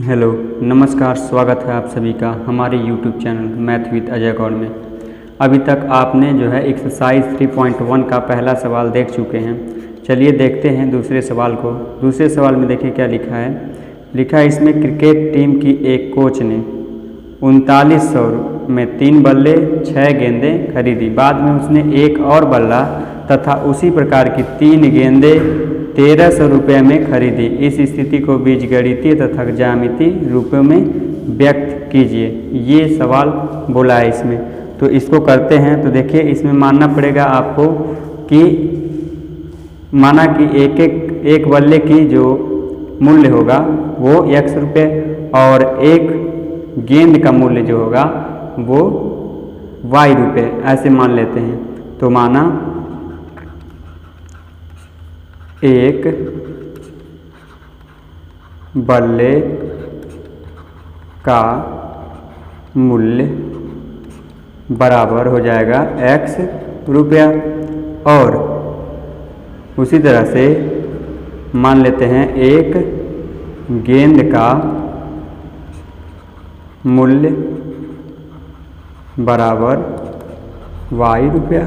Hello नमस्कार, स्वागत है आप सभी का हमारे YouTube channel math with Ajay Gaur में। अभी तक आपने जो है एक्सरसाइज 3.1 का पहला सवाल देख चुके हैं। चलिए देखते हैं दूसरे सवाल को। दूसरे सवाल में देखिए क्या लिखा है। लिखा है इसमें क्रिकेट टीम की एक कोच ने 3900 में 3 बल्ले 6 गेंदें खरीदी। बाद में उसने एक और बल्ला तथा उसी प्रकार की 3 गेंदें 1300 रुपये में खरीदी। इस स्थिति को बीजगणितीय तथा ज्यामितीय रूपों में व्यक्त कीजिए। ये सवाल बोला है इसमें, तो इसको करते हैं। तो देखिए इसमें मानना पड़ेगा आपको कि माना कि एक बल्ले की जो मूल्य होगा वो x रुपये और एक गेंद का मूल्य जो होगा वो y रुपये, ऐसे मान लेते हैं। तो माना एक बल्ले का मूल्य बराबर हो जाएगा x रुपया, और उसी तरह से मान लेते हैं एक गेंद का मूल्य बराबर y रुपया।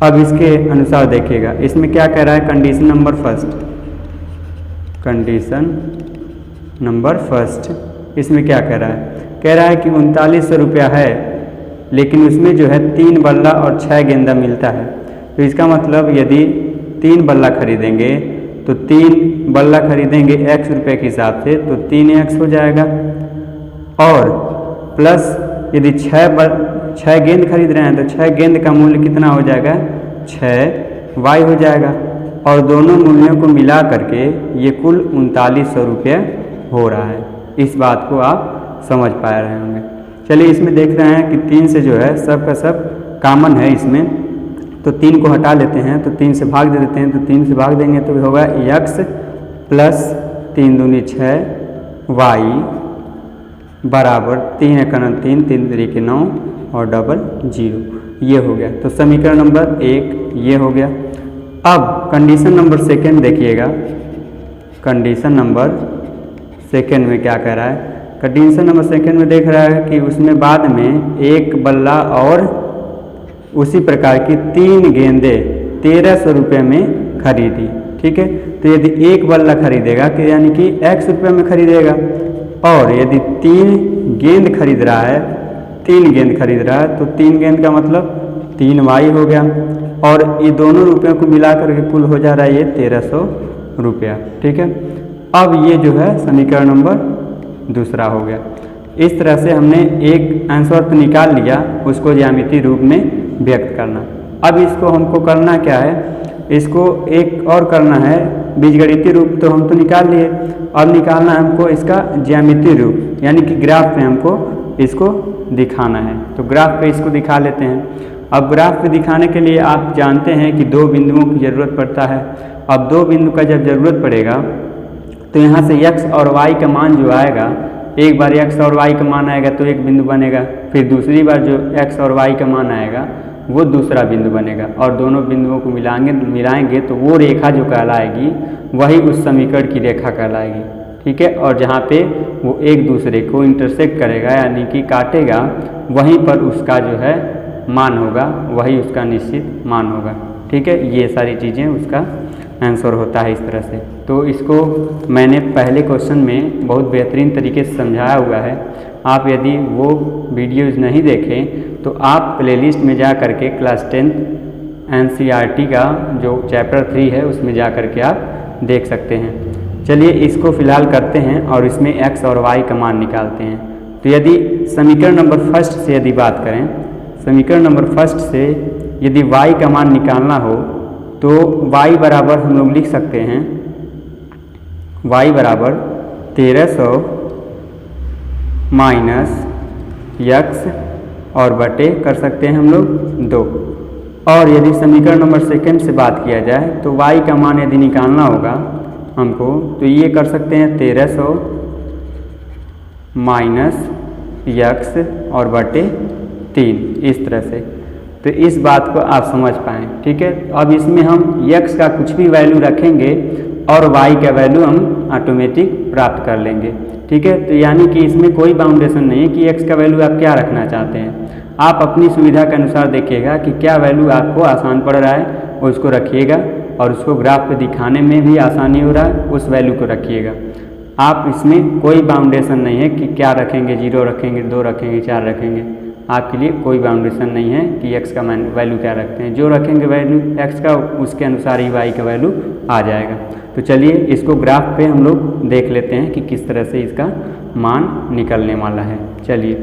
अब इसके अनुसार देखिएगा इसमें क्या कह रहा है। कंडीशन नंबर फर्स्ट इसमें क्या कह रहा है। कह रहा है कि 3900 रुपया है, लेकिन उसमें जो है 3 बल्ला और 6 गेंदा मिलता है। तो इसका मतलब यदि 3 बल्ला खरीदेंगे तो 3 बल्ला खरीदेंगे x रुपये के हिसाब से तो 3x हो जाएगा, और प्लस यदि 6 गेंद खरीद रहे हैं तो 6 गेंद का मूल्य कितना हो जाएगा, 6y हो जाएगा। और दोनों मूल्यों को मिला करके ये कुल 3900 रुपये हो रहा है। इस बात को आप समझ पा रहे होंगे। चलिए इसमें देख रहे हैं कि 3 से जो है सब का सब कॉमन है इसमें, तो 3 को हटा लेते हैं। तो 3 से भाग दे देते हैं। तो 3 से भाग देंगे तो होगा x प्लस 3 दूनी 6 y बराबर 3 × 3 3 3 9 और डबल 0। ये हो गया। तो समीकरण नंबर 1 ये हो गया। अब कंडीशन नंबर सेकंड देखिएगा। कंडीशन नंबर सेकंड में क्या कह रहा है। कंडीशन नंबर सेकंड में देख रहा है कि उसमें बाद में एक बल्ला और उसी प्रकार की 3 गेंदें 1300 रुपये में खरीदी। ठीक है, तो यदि एक बल्ला खरीदेगा कि यानी कि x रुपये में खरीदेगा, और यदि 3 गेंद खरीद रहा है, 3 गेंद खरीद रहा है तो 3 गेंद का मतलब 3y हो गया, और ये दोनों रुपयों को मिला करके कुल हो जा रहा है ये 1300 रुपया। ठीक है, अब ये जो है समीकरण नंबर दूसरा हो गया। इस तरह से हमने एक आंसर तो निकाल लिया, उसको ज्यामितीय रूप में व्यक्त करना। अब इसको हमको करना क्या है, इसको एक और करना है। बीजगणितीय रूप तो हम तो निकाल लिए, अब निकालना है हमको इसका ज्यामितीय रूप, यानी कि ग्राफ में हमको इसको दिखाना है। तो ग्राफ पे इसको दिखा लेते हैं। अब ग्राफ पे दिखाने के लिए आप जानते हैं कि 2 बिंदुओं की ज़रूरत पड़ता है। अब 2 बिंदु का जब ज़रूरत पड़ेगा तो यहाँ से x और y का मान जो आएगा, एक बार x और y का मान आएगा तो एक बिंदु बनेगा, फिर दूसरी बार जो x और y का मान आएगा वो दूसरा बिंदु बनेगा, और दोनों बिंदुओं को मिलाएंगे तो वो रेखा जो कहलाएगी वही उस समीकरण की रेखा कहलाएगी। ठीक है, और जहाँ पे वो एक दूसरे को इंटरसेक्ट करेगा यानी कि काटेगा, वहीं पर उसका जो है मान होगा, वही उसका निश्चित मान होगा। ठीक है, ये सारी चीज़ें उसका आंसर होता है इस तरह से। तो इसको मैंने पहले क्वेश्चन में बहुत बेहतरीन तरीके से समझाया हुआ है। आप यदि वो वीडियोज़ नहीं देखें तो आप प्लेलिस्ट में जा करके क्लास 10 NCERT का जो चैप्टर 3 है उसमें जा करके आप देख सकते हैं। चलिए इसको फ़िलहाल करते हैं और इसमें x और y का मान निकालते हैं। तो यदि समीकरण नंबर फर्स्ट से यदि बात करें, समीकरण नंबर फर्स्ट से यदि y का मान निकालना हो तो y बराबर हम लोग लिख सकते हैं y बराबर 1300 माइनस x और बटे कर सकते हैं हम लोग 2। और यदि समीकरण नंबर सेकंड से बात किया जाए तो y का मान यदि निकालना होगा हमको तो ये कर सकते हैं 1300 माइनस x और बटे 3, इस तरह से। तो इस बात को आप समझ पाएँ। ठीक है, अब इसमें हम x का कुछ भी वैल्यू रखेंगे और y का वैल्यू हम ऑटोमेटिक प्राप्त कर लेंगे। ठीक है, तो यानी कि इसमें कोई बाउंडेशन नहीं है कि x का वैल्यू आप क्या रखना चाहते हैं। आप अपनी सुविधा के अनुसार देखिएगा कि क्या वैल्यू आपको आसान पड़ रहा है उसको रखिएगा, और उसको ग्राफ पे दिखाने में भी आसानी हो रहा है उस वैल्यू को रखिएगा। आप इसमें कोई बाउंडेशन नहीं है कि क्या रखेंगे, 0 रखेंगे, 2 रखेंगे, 4 रखेंगे। आपके लिए कोई बाउंडेशन नहीं है कि x का वैल्यू क्या रखते हैं। जो रखेंगे वैल्यू x का उसके अनुसार ही y का वैल्यू आ जाएगा। तो चलिए इसको ग्राफ पे हम लोग देख लेते हैं कि किस तरह से इसका मान निकलने वाला है। चलिए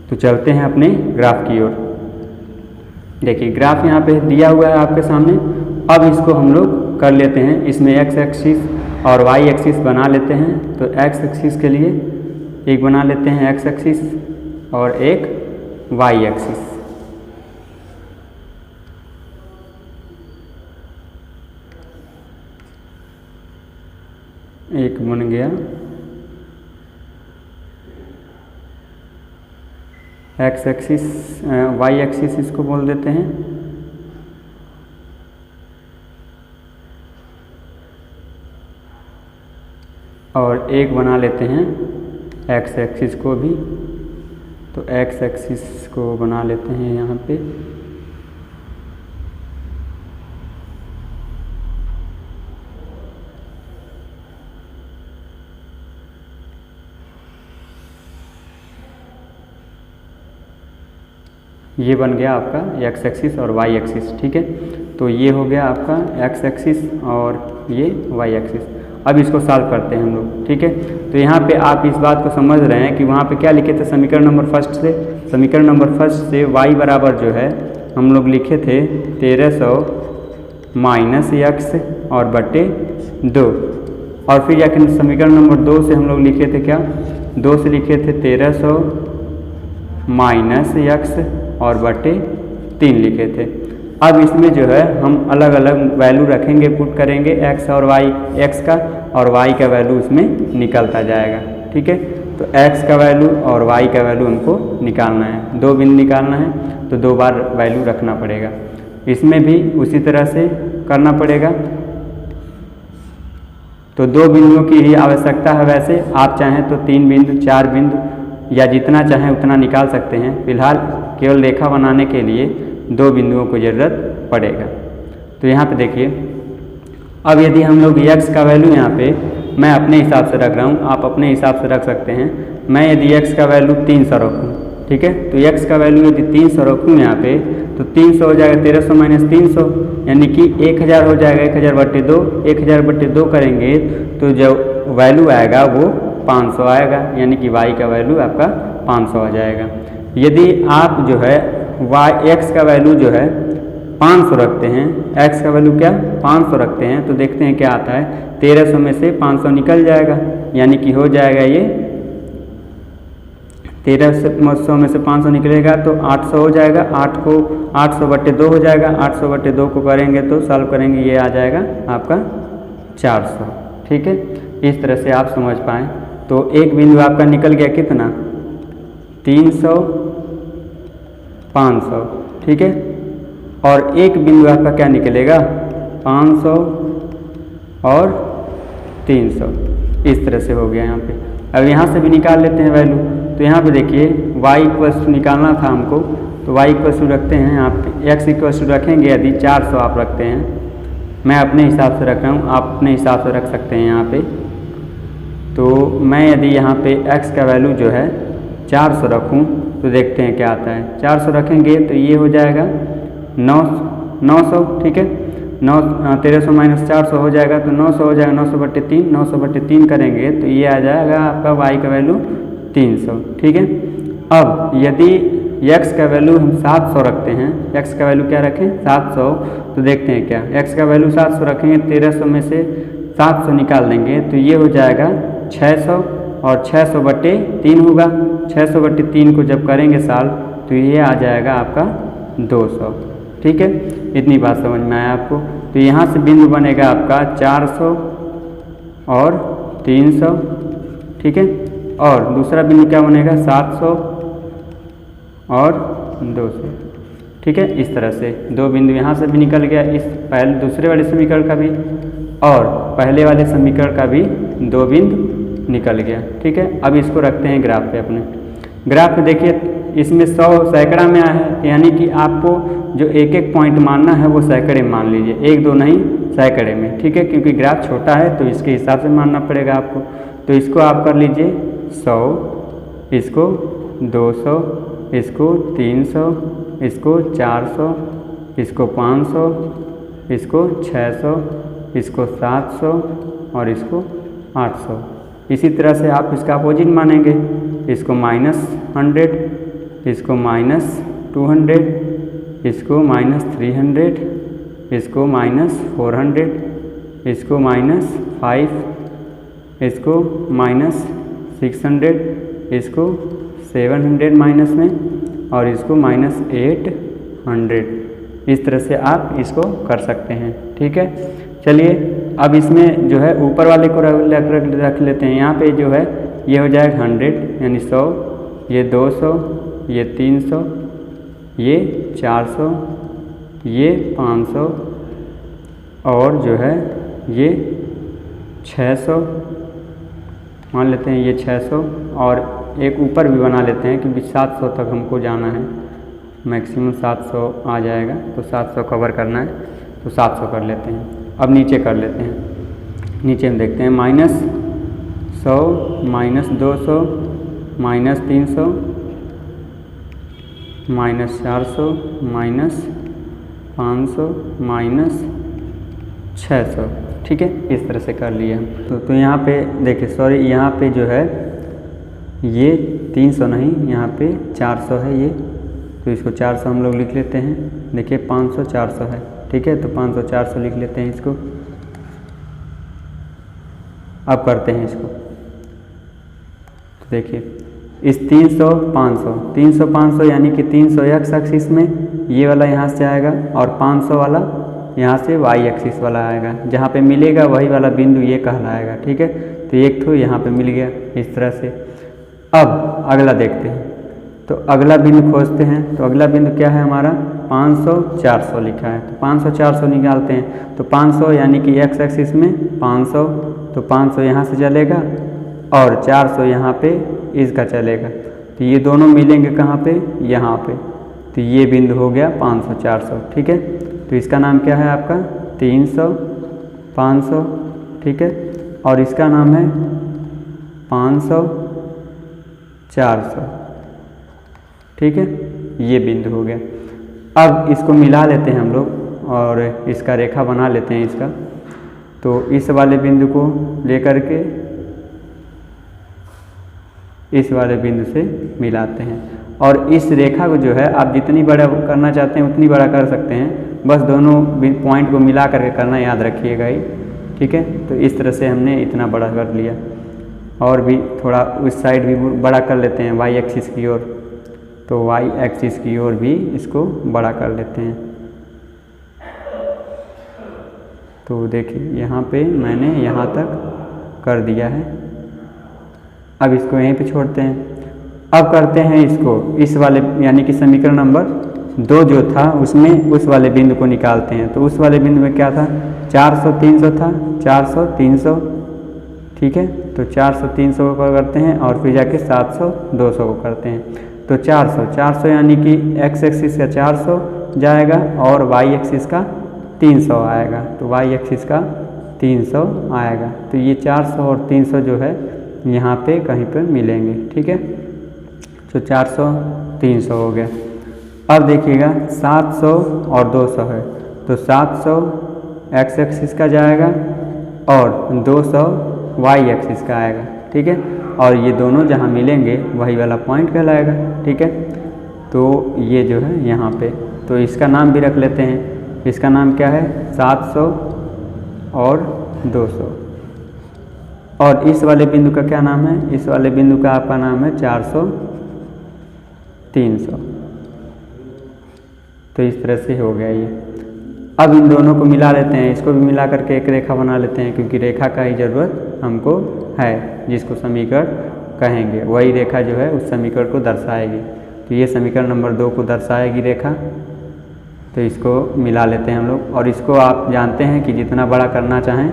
तो चलते हैं अपने ग्राफ की ओर। देखिए ग्राफ यहाँ पे दिया हुआ है आपके सामने। अब इसको हम लोग कर लेते हैं, इसमें x एक्सिस और y एक्सिस बना लेते हैं। तो x एक्सिस के लिए एक बना लेते हैं x एक्सिस और एक y एक्सिस। एक बन गया x एक्सिस, y एक्सिस इसको बोल देते हैं। और एक बना लेते हैं x एक्सिस को भी। तो x एक्सिस को बना लेते हैं यहाँ पे। ये बन गया आपका x एक्सिस और y एक्सिस। ठीक है, तो ये हो गया आपका x एक्सिस और ये y एक्सिस। अब इसको सॉल्व करते हैं हम लोग। ठीक है, तो यहाँ पे आप इस बात को समझ रहे हैं कि वहाँ पे क्या लिखे थे समीकरण नंबर फर्स्ट से। समीकरण नंबर फर्स्ट से y बराबर जो है हम लोग लिखे थे 1300 माइनस x और बटे 2। और फिर जाकर समीकरण नंबर 2 से हम लोग लिखे थे क्या, 2 से लिखे थे 1300 माइनस x और बटे 3 लिखे थे। अब इसमें जो है हम अलग अलग वैल्यू रखेंगे, पुट करेंगे x और y, x का और y का वैल्यू इसमें निकलता जाएगा। ठीक है, तो x का वैल्यू और y का वैल्यू हमको निकालना है, 2 बिंदु निकालना है तो 2 बार वैल्यू रखना पड़ेगा। इसमें भी उसी तरह से करना पड़ेगा। तो 2 बिंदुओं की ही आवश्यकता है। वैसे आप चाहें तो 3 बिंदु, 4 बिंदु या जितना चाहें उतना निकाल सकते हैं। फिलहाल केवल रेखा बनाने के लिए 2 बिंदुओं को ज़रूरत पड़ेगा। तो यहाँ पे देखिए, अब यदि हम लोग x का वैल्यू यहाँ पे मैं अपने हिसाब से रख रहा हूँ, आप अपने हिसाब से रख सकते हैं। मैं यदि x का वैल्यू 300 रखूँ, ठीक है, तो x का वैल्यू यदि 300 रखूँ यहाँ पे तो 300 हो जाएगा 1300 माइनस 300, यानी कि 1000 हो जाएगा। 1000 बटे 2, 1000 बटे 2 करेंगे तो जो वैल्यू आएगा वो 500 आएगा, यानी कि y का वैल्यू आपका 500 आ जाएगा। यदि आप जो है x का वैल्यू जो है 500 रखते हैं, x का वैल्यू क्या 500 रखते हैं, तो देखते हैं क्या आता है। 1300 में से 500 निकल जाएगा, यानी कि हो जाएगा ये 1300 में से 500 निकलेगा तो 800 हो जाएगा। 800 बटे 2 हो जाएगा। 800 बटे 2 को करेंगे तो सॉल्व करेंगे, ये आ जाएगा आपका 400। ठीक है, इस तरह से आप समझ पाएँ। तो एक बिंदु आपका निकल गया कितना, 300, 500। ठीक है, और एक बिंदु आपका क्या निकलेगा, 500 और 300। इस तरह से हो गया यहाँ पे। अब यहाँ से भी निकाल लेते हैं वैल्यू। तो यहाँ पे देखिए y इक्वल्स टू निकालना था हमको, तो y इक्वल्स टू रखते हैं यहाँ पे। x इक्वल्स टू रखेंगे यदि 400 आप रखते हैं, मैं अपने हिसाब से रख रहा हूँ, आप अपने हिसाब से रख सकते हैं यहाँ पे। तो मैं यदि यहाँ पे x का वैल्यू जो है 400 रखूँ तो देखते हैं क्या आता है। 400 रखेंगे तो ये हो जाएगा 900। ठीक है, 1300 माइनस 400 हो जाएगा तो 900 हो जाएगा। 900 बटे 3, 900 बटे 3 करेंगे तो ये आ जाएगा आपका y का वैल्यू 300। ठीक है, अब यदि x का वैल्यू हम 700 रखते हैं, x का वैल्यू क्या रखें 700, तो देखते हैं क्या, x का वैल्यू 700 रखेंगे, 1300 में से 700 निकाल देंगे तो ये हो जाएगा 600 और 600 बटे 3 होगा। 600 बटे 3 को जब करेंगे सॉल्व तो ये आ जाएगा आपका 200। ठीक है, इतनी बात समझ में आया आपको। तो यहाँ से बिंदु बनेगा आपका 400 और 300। ठीक है, और दूसरा बिंदु क्या बनेगा 700 और 200। ठीक है, इस तरह से 2 बिंदु यहाँ से भी निकल गया, इस पहले दूसरे वाले समीकरण का भी और पहले वाले समीकरण का भी 2 बिंदु निकल गया। ठीक है, अब इसको रखते हैं ग्राफ पे अपने। ग्राफ पे देखिए इसमें 100 सैकड़ा में आया है, यानी कि आपको जो एक एक पॉइंट मानना है वो सैकड़े में मान लीजिए, 1 2 नहीं सैकड़े में। ठीक है, क्योंकि ग्राफ छोटा है तो इसके हिसाब से मानना पड़ेगा आपको। तो इसको आप कर लीजिए 100, इसको 200, इसको 300, इसको 400, इसको 500, इसको 600, इसको 700 और इसको 800। इसी तरह से आप इसका अपोजिट मानेंगे, इसको -100, इसको -200, इसको -300, इसको -400, इसको -5, इसको -600, इसको 700 माइनस में और इसको -800। इस तरह से आप इसको कर सकते हैं। ठीक है, चलिए अब इसमें जो है ऊपर वाले को रख लेते हैं। यहाँ पे जो है ये हो जाएगा 100 यानी 100, ये 200, ये 300, ये 400, ये 500 और जो है ये 600 मान लेते हैं, ये 600 और एक ऊपर भी बना लेते हैं क्योंकि 700 तक हमको जाना है, मैक्सिमम 700 आ जाएगा तो 700 कवर करना है तो 700 कर लेते हैं। अब नीचे कर लेते हैं, नीचे हम देखते हैं -100, -200, -300, -400, -500, -600। ठीक है, इस तरह से कर लिया। तो यहाँ पे देखिए, सॉरी यहाँ पे जो है ये 300 नहीं, यहाँ पे 400 है ये, तो इसको 400 हम लोग लिख लेते हैं। देखिए 500 400 है। ठीक है, तो 500 400 लिख लेते हैं इसको। अब करते हैं इसको, तो देखिए इस 300 500 300 500 यानी कि 300 x एक्सिस में ये वाला यहाँ से आएगा और 500 वाला यहाँ से y एक्सिस वाला आएगा। जहाँ पे मिलेगा वही वाला बिंदु ये कहलाएगा। ठीक है, तो एक तो यहाँ पे मिल गया इस तरह से। अब अगला देखते हैं, तो अगला बिंदु खोजते हैं। तो अगला बिंदु क्या है हमारा, 500 400 लिखा है, तो 500 400 निकालते हैं। तो 500 यानी कि x एक्सिस में 500, तो 500 यहाँ से चलेगा और 400 यहाँ पे इसका चलेगा, तो ये दोनों मिलेंगे कहाँ पे, यहाँ पे। तो ये बिंदु हो गया 500 400। ठीक है, तो इसका नाम क्या है आपका 300 500। ठीक है, और इसका नाम है 500 400। ठीक है, ये बिंदु हो गया। अब इसको मिला लेते हैं हम लोग और इसका रेखा बना लेते हैं इसका। तो इस वाले बिंदु को लेकर के इस वाले बिंदु से मिलाते हैं और इस रेखा को जो है आप जितनी बड़ा करना चाहते हैं उतनी बड़ा कर सकते हैं, बस दोनों पॉइंट को मिला करके करना याद रखिएगा ही। ठीक है, तो इस तरह से हमने इतना बड़ा कर लिया और भी थोड़ा उस साइड भी बड़ा कर लेते हैं y एक्सिस की ओर। तो y एक्सिस की ओर भी इसको बड़ा कर लेते हैं। तो देखिए यहाँ पे मैंने यहाँ तक कर दिया है। अब इसको यहीं पे छोड़ते हैं। अब करते हैं इसको, इस वाले यानी कि समीकरण नंबर 2 जो था उसमें उस वाले बिंदु को निकालते हैं। तो उस वाले बिंदु में क्या था, 400 300 था, 400 300। ठीक है, तो 400 300 को करते हैं और फिर जाके 700 200 को करते हैं। तो 400 यानी कि x एक्सिस का 400 जाएगा और y एक्सिस का 300 आएगा। तो y एक्सिस का 300 आएगा। तो ये 400 और 300 जो है यहाँ पे कहीं पर मिलेंगे। ठीक है, तो 400 300 हो गया। अब देखिएगा 700 और 200 है, तो 700 x एक्सिस का जाएगा और 200 y एक्सिस का आएगा। ठीक है, और ये दोनों जहाँ मिलेंगे वही वाला पॉइंट कहलाएगा। ठीक है, तो ये जो है यहाँ पे, तो इसका नाम भी रख लेते हैं। इसका नाम क्या है, 700 और 200। और इस वाले बिंदु का क्या नाम है, इस वाले बिंदु का आपका नाम है 400 300। तो इस तरह से हो गया ये। अब इन दोनों को मिला लेते हैं, इसको भी मिला करके एक रेखा बना लेते हैं, क्योंकि रेखा का ही ज़रूरत हमको है, जिसको समीकरण कहेंगे वही रेखा जो है उस समीकरण को दर्शाएगी। तो ये समीकरण नंबर 2 को दर्शाएगी रेखा। तो इसको मिला लेते हैं हम लोग, और इसको आप जानते हैं कि जितना बड़ा करना चाहें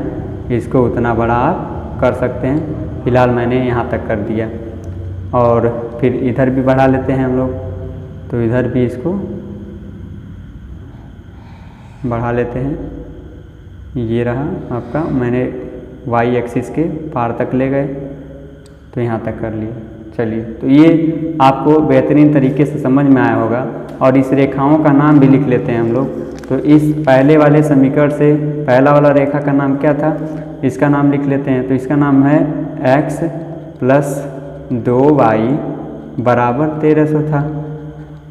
इसको उतना बड़ा आप कर सकते हैं। फ़िलहाल मैंने यहाँ तक कर दिया और फिर इधर भी बढ़ा लेते हैं हम लोग, तो इधर भी इसको बढ़ा लेते हैं। ये रहा आपका, मैंने वाई एक्सिस के पार तक ले गए तो यहाँ तक कर लिया। चलिए, तो ये आपको बेहतरीन तरीके से समझ में आया होगा। और इस रेखाओं का नाम भी लिख लेते हैं हम लोग। तो इस पहले वाले समीकरण से पहला वाला रेखा का नाम क्या था, इसका नाम लिख लेते हैं। तो इसका नाम है x प्लस 2y बराबर 1300 था।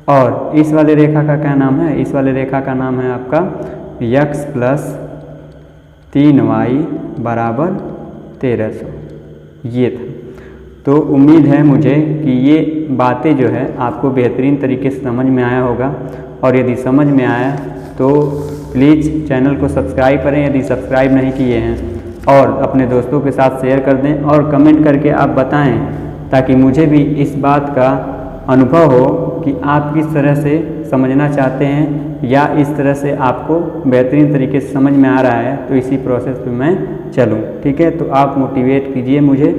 और इस वाले रेखा का क्या नाम है, इस वाले रेखा का नाम है आपका x प्लस 3y बराबर 1300। ये था। तो उम्मीद है मुझे कि ये बातें जो है आपको बेहतरीन तरीके से समझ में आया होगा। और यदि समझ में आया तो प्लीज़ चैनल को सब्सक्राइब करें यदि सब्सक्राइब नहीं किए हैं, और अपने दोस्तों के साथ शेयर कर दें और कमेंट करके आप बताएं, ताकि मुझे भी इस बात का अनुभव हो कि आप किस तरह से समझना चाहते हैं या इस तरह से आपको बेहतरीन तरीके से समझ में आ रहा है, तो इसी प्रोसेस पे मैं चलूँ। ठीक है, तो आप मोटिवेट कीजिए मुझे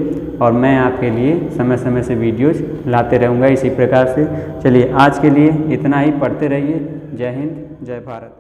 और मैं आपके लिए समय समय से वीडियोज़ लाते रहूँगा इसी प्रकार से। चलिए, आज के लिए इतना ही। पढ़ते रहिए। जय हिंद, जय भारत।